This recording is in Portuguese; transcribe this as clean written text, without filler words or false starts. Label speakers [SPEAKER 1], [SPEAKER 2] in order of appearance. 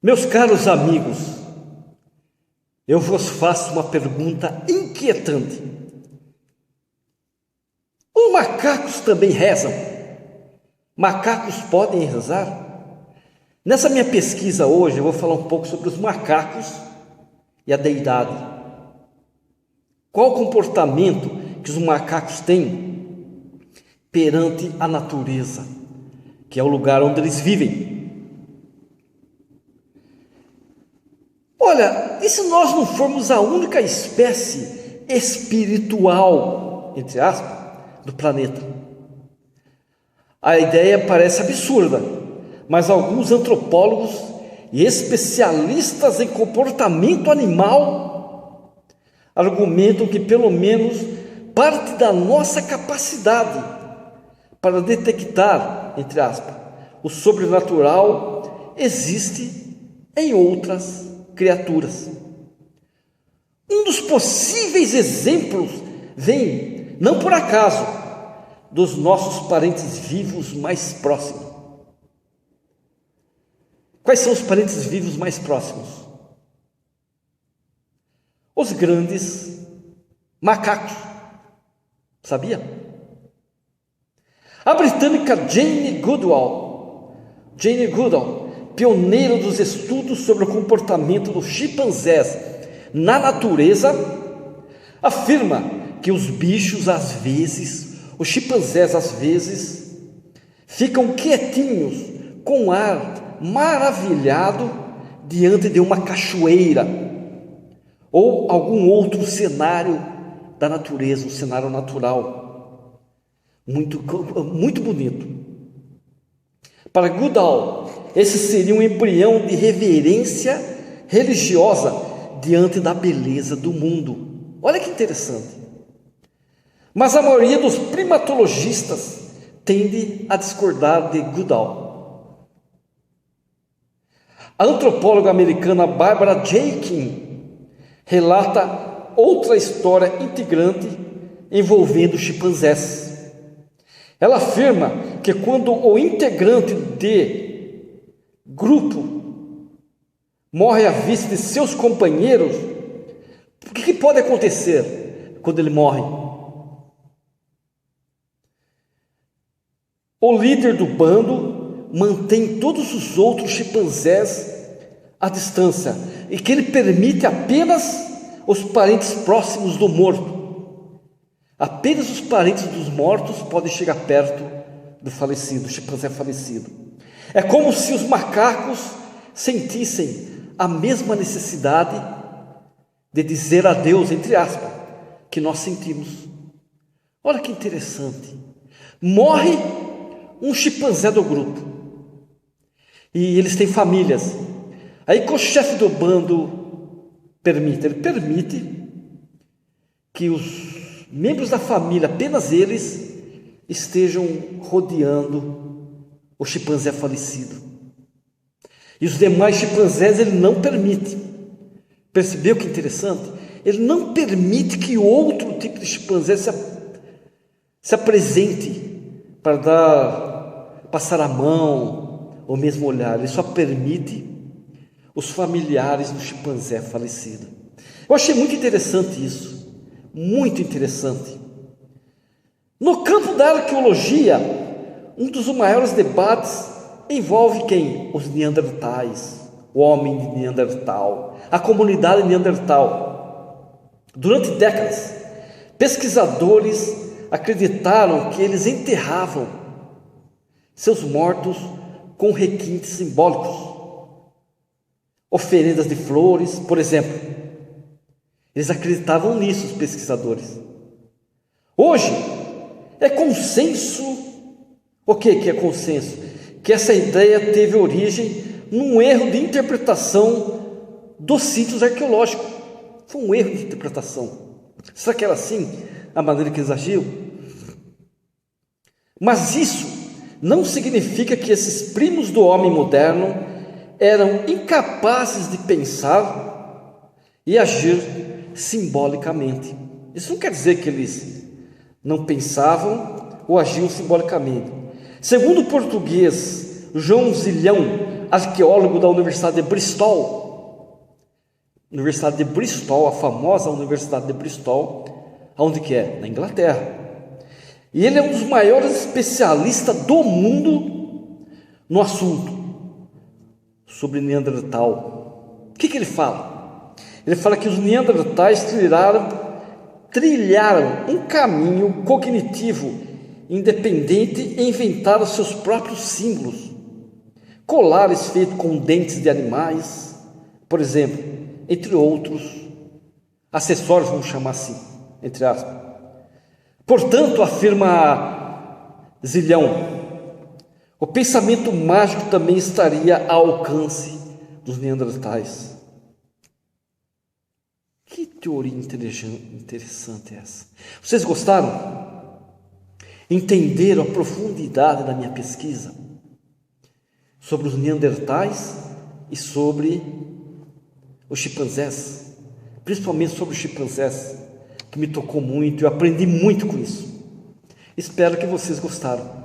[SPEAKER 1] Meus caros amigos, eu vos faço uma pergunta inquietante. Os macacos também rezam? Macacos podem rezar? Nessa minha pesquisa hoje, eu vou falar um pouco sobre os macacos e a deidade. Qual o comportamento que os macacos têm perante a natureza, que é o lugar onde eles vivem? Olha, e se nós não formos a única espécie espiritual, entre aspas, do planeta? A ideia parece absurda, mas alguns antropólogos e especialistas em comportamento animal argumentam que pelo menos parte da nossa capacidade para detectar, entre aspas, o sobrenatural existe em outras criaturas. Um dos possíveis exemplos vem, não por acaso, dos nossos parentes vivos mais próximos. Quais são os parentes vivos mais próximos? Os grandes macacos. Sabia? A britânica Jane Goodall, pioneira dos estudos sobre o comportamento dos chimpanzés na natureza, afirma que os chimpanzés às vezes, ficam quietinhos com ar maravilhado diante de uma cachoeira ou algum outro cenário da natureza, um cenário natural, muito bonito. Para Goodall, esse seria um embrião de reverência religiosa diante da beleza do mundo. Olha que interessante. Mas a maioria dos primatologistas tende a discordar de Goodall. A antropóloga americana Barbara Jenkins relata outra história integrante envolvendo chimpanzés. Ela afirma que quando o integrante de grupo morre à vista de seus companheiros, o que pode acontecer quando ele morre? O líder do bando mantém todos os outros chimpanzés à distância e que ele permite apenas os parentes próximos do morto. Apenas os parentes dos mortos podem chegar perto do falecido, do chimpanzé falecido. É como se os macacos sentissem a mesma necessidade de dizer adeus, entre aspas, que nós sentimos. Olha que interessante. Morre um chimpanzé do grupo e eles têm famílias. Aí que o chefe do bando permite que os membros da família, apenas eles, estejam rodeando o chimpanzé falecido. E os demais chimpanzés ele não permite. Percebeu que interessante? Ele não permite que outro tipo de chimpanzé se apresente para passar a mão ou mesmo olhar. Ele só permite os familiares do chimpanzé falecido. Eu achei muito interessante isso. Muito interessante. No campo da arqueologia, um dos maiores debates envolve quem? Os neandertais, o homem de Neandertal, a comunidade Neandertal. Durante décadas, pesquisadores acreditaram que eles enterravam seus mortos com requintes simbólicos, oferendas de flores, por exemplo. Eles acreditavam nisso, os pesquisadores. Hoje, é consenso. O que é consenso? Que essa ideia teve origem num erro de interpretação dos sítios arqueológicos. Foi um erro de interpretação. Será que era assim a maneira que eles agiam? Mas isso não significa que esses primos do homem moderno eram incapazes de pensar e agir simbolicamente. Isso não quer dizer que eles não pensavam ou agiam simbolicamente. Segundo o português João Zilhão, arqueólogo da Universidade de Bristol. Universidade de Bristol, a famosa Universidade de Bristol, onde que é? Na Inglaterra. E ele é um dos maiores especialistas do mundo no assunto sobre Neandertal. O que ele fala? Ele fala que os Neandertais trilharam um caminho cognitivo independente e inventaram seus próprios símbolos. Colares feitos com dentes de animais, por exemplo, entre outros acessórios, vamos chamar assim, entre aspas. Portanto, afirma Zilhão, o pensamento mágico também estaria ao alcance dos Neandertais. Que teoria interessante é essa? Vocês gostaram? Entenderam a profundidade da minha pesquisa sobre os Neandertais e sobre os chimpanzés, principalmente sobre os chimpanzés, que me tocou muito, eu aprendi muito com isso. Espero que vocês gostaram.